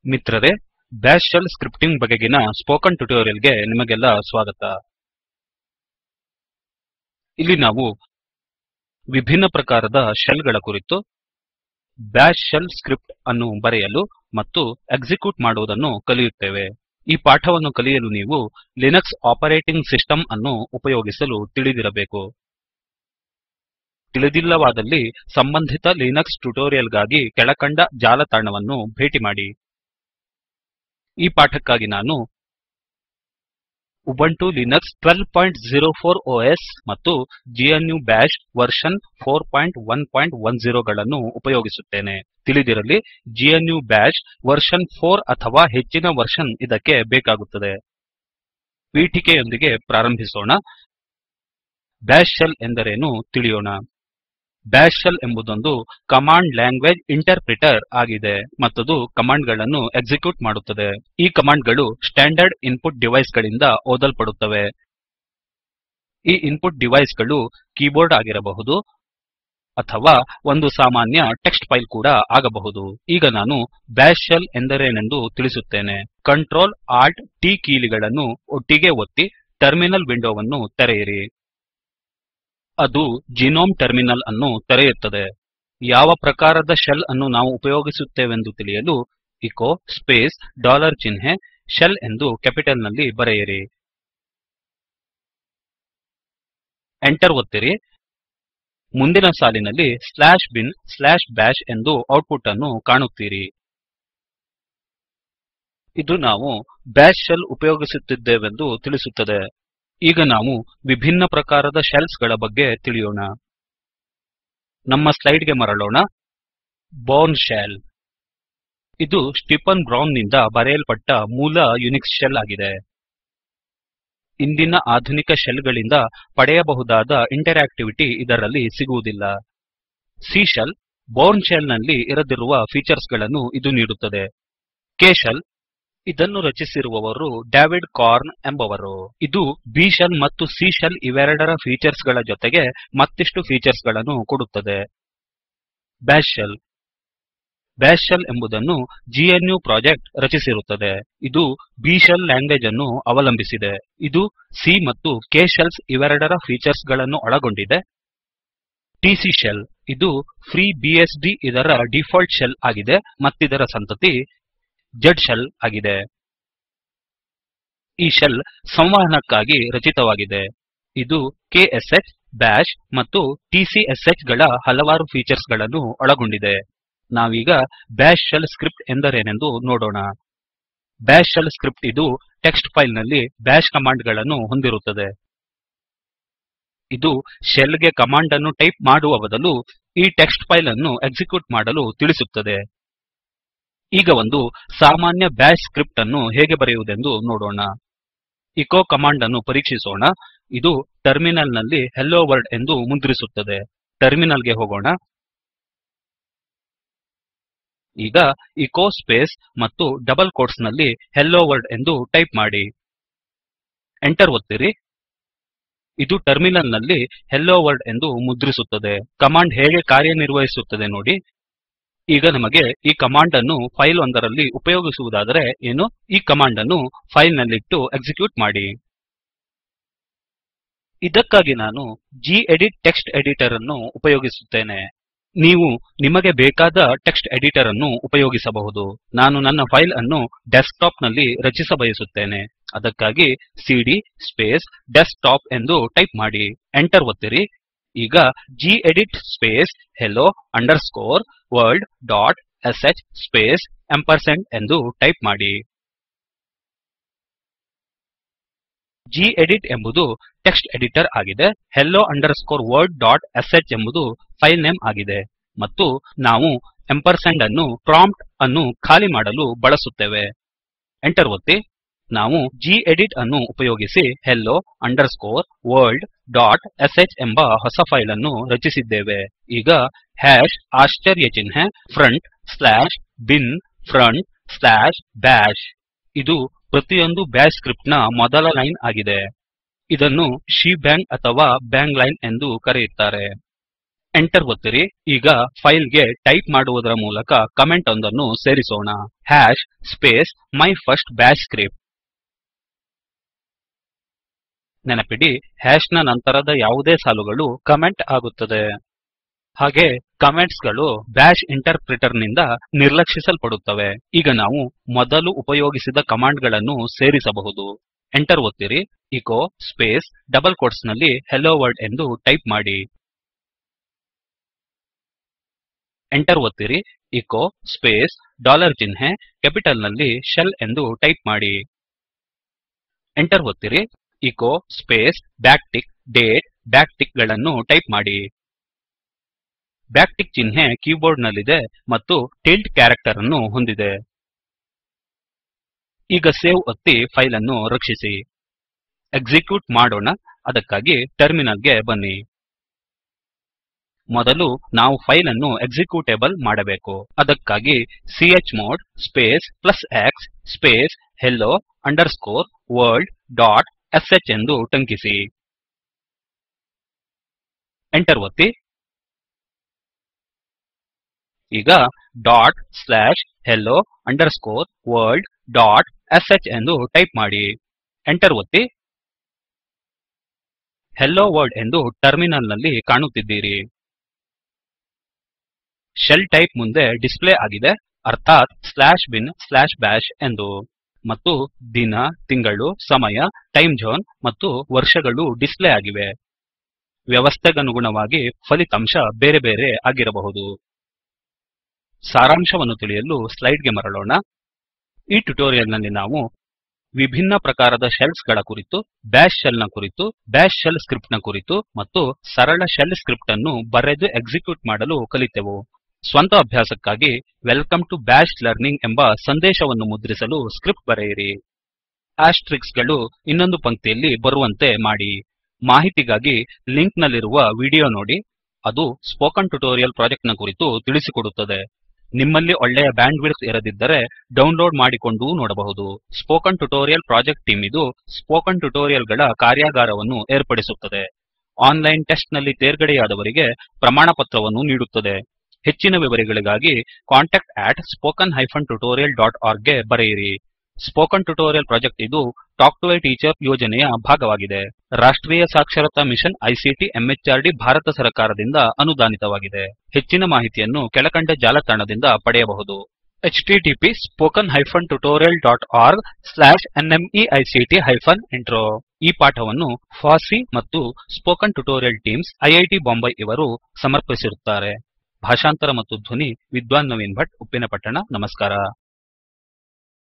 ಮಿತ್ರರೇ, bash shell scripting ಬಗೆಗಿನ spoken tutorial ಗೆ ನಿಮಗೆಲ್ಲ ಸ್ವಾಗತ. ಇಲ್ಲಿ ನಾವು ವಿಭಿನ್ನ ಪ್ರಕಾರದ ಶೆಲ್ ಗಳ ಕುರಿತು, ಬ್ಯಾಶ್ ಶೆಲ್ ಸ್ಕ್ರಿಪ್ಟ್ ಅನ್ನು ಬರೆಯಲು ಮತ್ತು ಎಕ್ಸಿಕ್ಯೂಟ್ ಮಾಡುವುದನ್ನು ಕಲಿಯುತ್ತೇವೆ. ಈ ಪಾಠವನ್ನು ಕಲಿಯಲು ನೀವು ಲಿನಕ್ಸ್ ಆಪರೇಟಿಂಗ್ ಸಿಸ್ಟಮ್ ಅನ್ನು ಉಪಯೋಗಿಸಲು ತಿಳಿದಿರಬೇಕು. ತಿಳಿದಿಲ್ಲವಾದಲ್ಲಿ ಸಂಬಂಧಿತ ಲಿನಕ್ಸ್ ಟ್ಯುಟೋರಿಯಲ್ ಗಾಗಿ ಕೆಳಕಂಡ ಜಾಲತಾಣವನ್ನು ಭೇಟಿ ಮಾಡಿ. ಈ ಪಾಠಕ್ಕಾಗಿ ನಾನು ಉಬುಂಟು ಲಿನಕ್ಸ್ 1204 ಒಎಸ್ ಮತ್ತು GNU ಬಾಶ್ ವರ್ಷನ್ 4110 ಗಳನ್ನು ಉಪಯೋಗಿಸುತ್ತೇನೆ. ತಿಳಿದಿರಲಿ, GNU ಬಾಶ್ ವರ್ಷನ್ 4 ಅಥವಾ ಹೆಚ್ಚಿನ ವರ್ಷನ್ ಇದಕ್ಕೆ ಬೇಕಾಗುತ್ತದೆ. ಪೀಠಿಕೆಯೊಂದಿಗೆ ಪ್ರಾರಂಭಿಸೋಣ. ಬ್ಯಾಶ್ ಶೆಲ್ ಎಂದರೇನು ತಿಳಿಯೋಣ. ಬ್ಯಾಶ್ ಶೆಲ್ ಎಂಬುದೊಂದು ಕಮಾಂಡ್ ಲ್ಯಾಂಗ್ವೇಜ್ ಇಂಟರ್ಪ್ರಿಟರ್ ಆಗಿದೆ ಮತ್ತದು ಕಮಾಂಡ್ ಗಳನ್ನು ಎಕ್ಸಿಕ್ಯೂಟ್ ಮಾಡುತ್ತದೆ. ಈ ಕಮಾಂಡ್ ಗಳು ಸ್ಟ್ಯಾಂಡರ್ಡ್ ಇನ್ಪುಟ್ ಡಿವೈಸ್ ಗಳಿಂದ ಓದಲ್ಪಡುತ್ತವೆ. ಈ ಇನ್ಪುಟ್ ಡಿವೈಸ್ ಗಳು ಕೀಬೋರ್ಡ್ ಆಗಿರಬಹುದು ಅಥವಾ ಒಂದು ಸಾಮಾನ್ಯ ಟೆಕ್ಸ್ಟ್ ಫೈಲ್ ಕೂಡ ಆಗಬಹುದು. ಈಗ ನಾನು ಬ್ಯಾಶ್ ಶೆಲ್ ಎಂದರೇನೆಂದು ತಿಳಿಸುತ್ತೇನೆ. Ctrl Alt T ಕೀಲಿಗಳನ್ನು ಒಟ್ಟಿಗೆ ಒತ್ತಿ ಟರ್ಮಿನಲ್ ವಿಂಡೋವನ್ನು ತೆರೆಯಿರಿ. ಅದು ಜಿನೋಮ್ ಟರ್ಮಿನಲ್ ಅನ್ನು ತೆರೆಯುತ್ತದೆ. ಯಾವ ಪ್ರಕಾರದ ಶೆಲ್ ಅನ್ನು ನಾವು ಉಪಯೋಗಿಸುತ್ತೇವೆಂದು ತಿಳಿಯಲು ಎಚೊ ಸ್ಪೇಸ್ $ಚಿಹ್ನೆ ಶೆಲ್ ಎಂದು ಕ್ಯಾಪಿಟಲ್ ನಲ್ಲಿ ಬರೆಯಿರಿ. ಎಂಟರ್ ಒತ್ತಿರಿ. ಮುಂದಿನ ಸಾಲಿನಲ್ಲಿ /bin/bash ಎಂದು ಔಟ್ಪುಟ್ ಅನ್ನು ಕಾಣುತ್ತೀರಿ. ಇದು ನಾವು ಬ್ಯಾಶ್ ಶೆಲ್ ಉಪಯೋಗಿಸುತ್ತಿದ್ದೇವೆಂದು ತಿಳಿಸುತ್ತದೆ. ಈಗ ನಾವು ವಿಭಿನ್ನ ಪ್ರಕಾರದ ಶೆಲ್ಸ್ ಗಳ ಬಗ್ಗೆ ತಿಳಿಯೋಣ. ನಮ್ಮ ಸ್ಲೈಡ್ ಗೆ ಮರಳೋಣ. Bourne shell. ಇದು ಸ್ಟೀಫನ್ ಬ್ರೌನ್ ನಿಂದ ಬರೆಯಲ್ಪಟ್ಟ ಮೂಲ ಯುನಿಕ್ಸ್ ಶೆಲ್ ಆಗಿದೆ. ಇಂದಿನ ಆಧುನಿಕ ಶೆಲ್ ಗಳಿಂದ ಪಡೆಯಬಹುದಾದ ಇಂಟರ್ಯಾಕ್ಟಿವಿಟಿ ಇದರಲ್ಲಿ ಸಿಗುವುದಿಲ್ಲ. C ಶೆಲ್, ಬೋರ್ನ್ ಶೆಲ್ ನಲ್ಲಿ ಇರದಿರುವ ಫೀಚರ್ಸ್ ಗಳನ್ನು ಇದು ನೀಡುತ್ತದೆ. K ಶೆಲ್, ಇದನ್ನು ರಚಿಸಿರುವವರು ಡೇವಿಡ್ ಕಾರ್ನ್ ಎಂಬವರು. ಇದು B ಶೆಲ್ ಮತ್ತು C ಶೆಲ್ ಇವೆರಡರ ಫೀಚರ್ಸ್ ಗಳ ಜೊತೆಗೆ ಮತ್ತಿಷ್ಟು ಫೀಚರ್ಸ್ ಗಳನ್ನು ಕೊಡುತ್ತದೆ. Bash shell. ಬ್ಯಾಶ್ ಶೆಲ್ ಎಂಬುದನ್ನು GNU ಪ್ರಾಜೆಕ್ಟ್ ರಚಿಸಿರುತ್ತದೆ. ಇದು B ಶೆಲ್ ಲ್ಯಾಂಗ್ವೇಜ್ ಅನ್ನು ಅವಲಂಬಿಸಿದೆ. ಇದು C ಮತ್ತು K ಶೆಲ್ಸ್ ಇವೆರಡರ ಫೀಚರ್ಸ್ ಗಳನ್ನು ಒಳಗೊಂಡಿದೆ. TC ಶೆಲ್, ಇದು FreeBSD ಇದರ ಡಿಫಾಲ್ಟ್ ಶೆಲ್ ಆಗಿದೆ ಮತ್ತಿದರ ಸಂತತಿ Z ಶೆಲ್ ಆಗಿದೆ. ಈ ಶೆಲ್ ಸಂವಹನಕ್ಕಾಗಿ ರಚಿತವಾಗಿದೆ. ಇದು KSH, ಬಾಶ್ ಮತ್ತು TCSH ಗಳ ಹಲವಾರು ಫೀಚರ್ಸ್ ಗಳನ್ನು ಒಳಗೊಂಡಿದೆ. ನಾವೀಗ ಬ್ಯಾಶ್ ಶೆಲ್ ಸ್ಕ್ರಿಪ್ಟ್ ಎಂದರೇನೆಂದು ನೋಡೋಣ. ಬ್ಯಾಶ್ ಶೆಲ್ ಸ್ಕ್ರಿಪ್ಟ್ ಇದು ಟೆಕ್ಸ್ಟ್ ಫೈಲ್ ನಲ್ಲಿ ಬ್ಯಾಶ್ ಕಮಾಂಡ್ ಗಳನ್ನು ಹೊಂದಿರುತ್ತದೆ. ಇದು ಶೆಲ್ ಗೆ ಕಮಾಂಡ್ ಅನ್ನು ಟೈಪ್ ಮಾಡುವ ಬದಲು ಈ ಟೆಕ್ಸ್ಟ್ ಫೈಲ್ ಅನ್ನು ಎಕ್ಸಿಕ್ಯೂಟ್ ಮಾಡಲು ತಿಳಿಸುತ್ತದೆ. ಈಗ ಒಂದು ಸಾಮಾನ್ಯ ಬ್ಯಾಶ್ ಸ್ಕ್ರಿಪ್ಟ್ ಅನ್ನು ಹೇಗೆ ಬರೆಯುವುದೆಂದು ನೋಡೋಣ. ಎಚೊ ಕಮಾಂಡ್ ಅನ್ನು ಪರೀಕ್ಷಿಸೋಣ. ಇದು ಟರ್ಮಿನಲ್ ನಲ್ಲಿ ಹೆಲ್ಲೊ ವರ್ಲ್ಡ್ ಎಂದು ಮುದ್ರಿಸುತ್ತದೆ. ಟರ್ಮಿನಲ್ ಗೆ ಹೋಗೋಣ. ಈಗ ಎಚೊ ಸ್ಪೇಸ್ ಮತ್ತು ಡಬಲ್ ಕೋಟ್ಸ್ ನಲ್ಲಿ ಹೆಲ್ಲೊ ವರ್ಲ್ಡ್ ಎಂದು ಟೈಪ್ ಮಾಡಿ. ಎಂಟರ್ ಒತ್ತಿರಿ. ಇದು ಟರ್ಮಿನಲ್ ನಲ್ಲಿ ಹೆಲ್ಲೊ ವರ್ಲ್ಡ್ ಎಂದು ಮುದ್ರಿಸುತ್ತದೆ. ಕಮಾಂಡ್ ಹೇಗೆ ಕಾರ್ಯನಿರ್ವಹಿಸುತ್ತದೆ ನೋಡಿ. ಈಗ ನಮಗೆ ಈ ಕಮಾಂಡ್ ಅನ್ನು ಫೈಲ್ ಒಂದರಲ್ಲಿ ಉಪಯೋಗಿಸುವುದಾದರೆ ಏನು, ಈ ಕಮಾಂಡ್ ಅನ್ನು ಫೈಲ್ ನಲ್ಲಿಟ್ಟು ಎಕ್ಸಿಕ್ಯೂಟ್ ಮಾಡಿ. ಇದಕ್ಕಾಗಿ ನಾನು ಗೆಡಿಟ್ ಟೆಕ್ಸ್ಟ್ ಎಡಿಟರ್ ಅನ್ನು ಉಪಯೋಗಿಸುತ್ತೇನೆ. ನೀವು ನಿಮಗೆ ಬೇಕಾದ ಟೆಕ್ಸ್ಟ್ ಎಡಿಟರ್ ಅನ್ನು ಉಪಯೋಗಿಸಬಹುದು. ನಾನು ನನ್ನ ಫೈಲ್ ಅನ್ನು ಡೆಸ್ಕ್ಟಾಪ್ ನಲ್ಲಿ ರಚಿಸಬಯಸುತ್ತೇನೆ. ಅದಕ್ಕಾಗಿ ಸಿಡಿಯ ಸ್ಪೇಸ್ ಡೆಸ್ಕ್ಟಾಪ್ ಎಂದು ಟೈಪ್ ಮಾಡಿ. ಎಂಟರ್ ಒತ್ತಿರಿ. ಈಗ gedit space hello world dot sh space & ಎಂದು ಟೈಪ್ ಮಾಡಿ. ಗೆಡಿಟ್ ಎಂಬುದು ಟೆಕ್ಸ್ಟ್ ಎಡಿಟರ್ ಆಗಿದೆ. hello world ಡಾಟ್ sh ಎಂಬುದು ಫೈಲ್ ನೇಮ್ ಆಗಿದೆ ಮತ್ತು ನಾವು & ಅನ್ನು ಪ್ರಾಂಪ್ಟ್ ಅನ್ನು ಖಾಲಿ ಮಾಡಲು ಬಳಸುತ್ತೇವೆ. ಎಂಟರ್ ಒತ್ತಿ. ನಾವು ಗೆಡಿಟ್ ಅನ್ನು ಉಪಯೋಗಿಸಿ hello world ಡಾಟ್ sh ಎಂಬ ಹೊಸ ಫೈಲ್ ಅನ್ನು ರಚಿಸಿದ್ದೇವೆ. ಈಗ ಆಶ್ಚರ್ಯ ಚಿಹ್ನೆ front slash bin front slash bash, ಇದು ಪ್ರತಿಯೊಂದು ಬ್ಯಾಶ್ ಸ್ಕ್ರಿಪ್ಟ್ ನ ಮೊದಲ ಲೈನ್ ಆಗಿದೆ. ಇದನ್ನು ಶೆಬಾಂಗ್ ಅಥವಾ ಬಾಂಗ್ ಲೈನ್ ಎಂದು ಕರೆಯುತ್ತಾರೆ. ಎಂಟರ್ ಒತ್ತಿರಿ. ಈಗ ಫೈಲ್ ಗೆ ಟೈಪ್ ಮಾಡುವುದರ ಮೂಲಕ ಕಮೆಂಟ್ ಒಂದನ್ನು ಸೇರಿಸೋಣ. Hash space my first bash script. ನೆನಪಿಡಿ, ಹ್ಯಾಶ್ ನ ನಂತರದ ಯಾವುದೇ ಸಾಲುಗಳು ಕಮೆಂಟ್ ಆಗುತ್ತದೆ. ಹಾಗೆ ಕಮೆಂಟ್ಸ್ ಗಳು ಬ್ಯಾಷ್ ಇಂಟರ್ಪ್ರಿಟರ್ ನಿಂದ ನಿರ್ಲಕ್ಷಿಸಲ್ಪಡುತ್ತವೆ. ಈಗ ನಾವು ಮೊದಲು ಉಪಯೋಗಿಸಿದ ಕಮಾಂಡ್ ಗಳನ್ನು ಸೇರಿಸಬಹುದು. ಎಂಟರ್ ಒತ್ತಿರಿ. ಎಚೊ ಸ್ಪೇಸ್ ಡಬಲ್ ಕೋಟ್ಸ್ ನಲ್ಲಿ ಹೆಲೋ ವರ್ಲ್ಡ್ ಎಂದು ಟೈಪ್ ಮಾಡಿ. ಎಂಟರ್ ಒತ್ತಿರಿ. ಎಚೊ ಸ್ಪೇಸ್ ಡಾಲರ್ ಚಿಹ್ನೆ ಕ್ಯಾಪಿಟಲ್ ನಲ್ಲಿ ಶೆಲ್ ಎಂದು ಟೈಪ್ ಮಾಡಿ. ಎಂಟರ್ ಒತ್ತಿರಿ. ಎಚೊ ಸ್ಪೇಸ್ ಬ್ಯಾಕ್ಟಿಕ್ ಡೇಟ್ ಬ್ಯಾಕ್ಟಿಕ್ ಗಳನ್ನು ಟೈಪ್ ಮಾಡಿ. ಬ್ಯಾಕ್ಟಿಕ್ ಚಿಹ್ನೆ ಕೀಬೋರ್ಡ್ ನಲ್ಲಿದೆ ಮತ್ತು ಟಿಲ್ಟ್ ಕ್ಯಾರೆಕ್ಟರ್ ಅನ್ನು ಹೊಂದಿದೆ. ಈಗ ಸೇವ್ ಒತ್ತಿ ಫೈಲ್ ಅನ್ನು ರಕ್ಷಿಸಿ. ಎಕ್ಸಿಕ್ಯೂಟ್ ಮಾಡೋಣ. ಅದಕ್ಕಾಗಿ ಟರ್ಮಿನಲ್ ಗೆ ಬನ್ನಿ. ಮೊದಲು ನಾವು ಫೈಲ್ ಅನ್ನು ಎಕ್ಸಿಕ್ಯೂಟೇಬಲ್ ಮಾಡಬೇಕು. ಅದಕ್ಕಾಗಿ chmod space +x space hello world dot sh ಎಂದು ಟಂಕಿಸಿ. ಎಂಟರ್ ಒತ್ತಿ. ಈಗ hello world ಡಾಟ್ sh ಎಂದು ಟೈಪ್ ಮಾಡಿ. ಎಂಟರ್ ಒತ್ತಿ. ಹೆಲೋ ವರ್ಲ್ಡ್ ಎಂದು ಟರ್ಮಿನಲ್ ನಲ್ಲಿ ಕಾಣುತ್ತಿದ್ದೀರಿ. ಶೆಲ್ ಟೈಪ್ ಮುಂದೆ ಡಿಸ್ಪ್ಲೇ ಆಗಿದೆ, ಅರ್ಥಾತ್ /bin/bash ಎಂದು. ಮತ್ತು ದಿನ ತಿಂಗಳು ಸಮಯ ಟೈಮ್ ಝೋನ್ ಮತ್ತು ವರ್ಷಗಳು ಡಿಸ್ಪ್ಲೇ ಆಗಿವೆ. ವ್ಯವಸ್ಥೆಗನುಗುಣವಾಗಿ ಫಲಿತಾಂಶ ಬೇರೆ ಬೇರೆ ಆಗಿರಬಹುದು. ಸಾರಾಂಶವನ್ನು ತಿಳಿಯಲು ಸ್ಲೈಡ್ ಗೆ ಮರಳೋಣ. ಈ ಟ್ಯುಟೋರಿಯಲ್ ನಲ್ಲಿ ನಾವು ವಿಭಿನ್ನ ಪ್ರಕಾರದ ಶೆಲ್ಸ್ ಗಳ ಕುರಿತು, ಬ್ಯಾಷ್ ಶೆಲ್ ನ ಕುರಿತು, ಬ್ಯಾಷ್ ಶೆಲ್ ಸ್ಕ್ರಿಪ್ಟ್ ನ ಕುರಿತು ಮತ್ತು ಸರಳ ಶೆಲ್ ಸ್ಕ್ರಿಪ್ಟ್ ಅನ್ನು ಬರೆದು ಎಕ್ಸಿಕ್ಯೂಟ್ ಮಾಡಲು ಕಲಿತೆವು. ಸ್ವಂತ ಅಭ್ಯಾಸಕ್ಕಾಗಿ ವೆಲ್ಕಮ್ ಟು ಬಾಶ್ ಲರ್ನಿಂಗ್ ಎಂಬ ಸಂದೇಶವನ್ನು ಮುದ್ರಿಸಲು ಸ್ಕ್ರಿಪ್ಟ್ ಬರೆಯಿರಿ. ಆಸ್ಟರಿಕ್ಸ್ ಗಳು ಇನ್ನೊಂದು ಪಂಕ್ತಿಯಲ್ಲಿ ಬರುವಂತೆ ಮಾಡಿ. ಮಾಹಿತಿಗಾಗಿ ಲಿಂಕ್ ನಲ್ಲಿರುವ ವಿಡಿಯೋ ನೋಡಿ. ಅದು ಸ್ಪೋಕನ್ ಟ್ಯುಟೋರಿಯಲ್ ಪ್ರಾಜೆಕ್ಟ್ ನ ಕುರಿತು ತಿಳಿಸಿಕೊಡುತ್ತದೆ. ನಿಮ್ಮಲ್ಲಿ ಒಳ್ಳೆಯ ಬ್ಯಾಂಡ್ವಿಡ್ತ್ ಇರದಿದ್ದರೆ ಡೌನ್ಲೋಡ್ ಮಾಡಿಕೊಂಡೂ ನೋಡಬಹುದು. ಸ್ಪೋಕನ್ ಟ್ಯುಟೋರಿಯಲ್ ಪ್ರಾಜೆಕ್ಟ್ ಟೀಮ್ ಇದು ಸ್ಪೋಕನ್ ಟ್ಯುಟೋರಿಯಲ್ ಗಳ ಕಾರ್ಯಾಗಾರವನ್ನು ಏರ್ಪಡಿಸುತ್ತದೆ. ಆನ್ಲೈನ್ ಟೆಸ್ಟ್ ನಲ್ಲಿ ತೇರ್ಗಡೆಯಾದವರಿಗೆ ಪ್ರಮಾಣಪತ್ರವನ್ನು ನೀಡುತ್ತದೆ. ಹೆಚ್ಚಿನ ವಿವರಗಳಿಗಾಗಿ contact@spoken-tutorial.org ಗೆ ಬರೆಯಿರಿ. ಸ್ಪೋಕನ್ ಟ್ಯುಟೋರಿಯಲ್ ಪ್ರಾಜೆಕ್ಟ್ ಇದು ಟಾಕ್ ಟು ಎ ಟೀಚರ್ ಯೋಜನೆಯ ಭಾಗವಾಗಿದೆ. ರಾಷ್ಟ್ರೀಯ ಸಾಕ್ಷರತಾ ಮಿಷನ್ ಐಸಿಟಿ ಎಂಎಚಆರ್ಡಿ ಭಾರತ ಸರ್ಕಾರದಿಂದ ಅನುದಾನಿತವಾಗಿದೆ. ಹೆಚ್ಚಿನ ಮಾಹಿತಿಯನ್ನು ಕೆಳಕಂಡ ಜಾಲತಾಣದಿಂದ ಪಡೆಯಬಹುದು. http://spoken-tutorial.org/nmeict-intro. ಈ ಪಾಠವನ್ನು ಫಾಸ್ಸಿ ಮತ್ತು spoken tutorial teams IIT Bombay ಇವರು ಸಮರ್ಪಿಸಿರುತ್ತಾರೆ. ಭಾಷಾಂತರ ಮತ್ತು ಧ್ವನಿ ವಿದ್ವಾನ್ ನವೀನ್ ಭಟ್, ಉಪ್ಪಿನಪಟ್ಟಣ. ನಮಸ್ಕಾರ.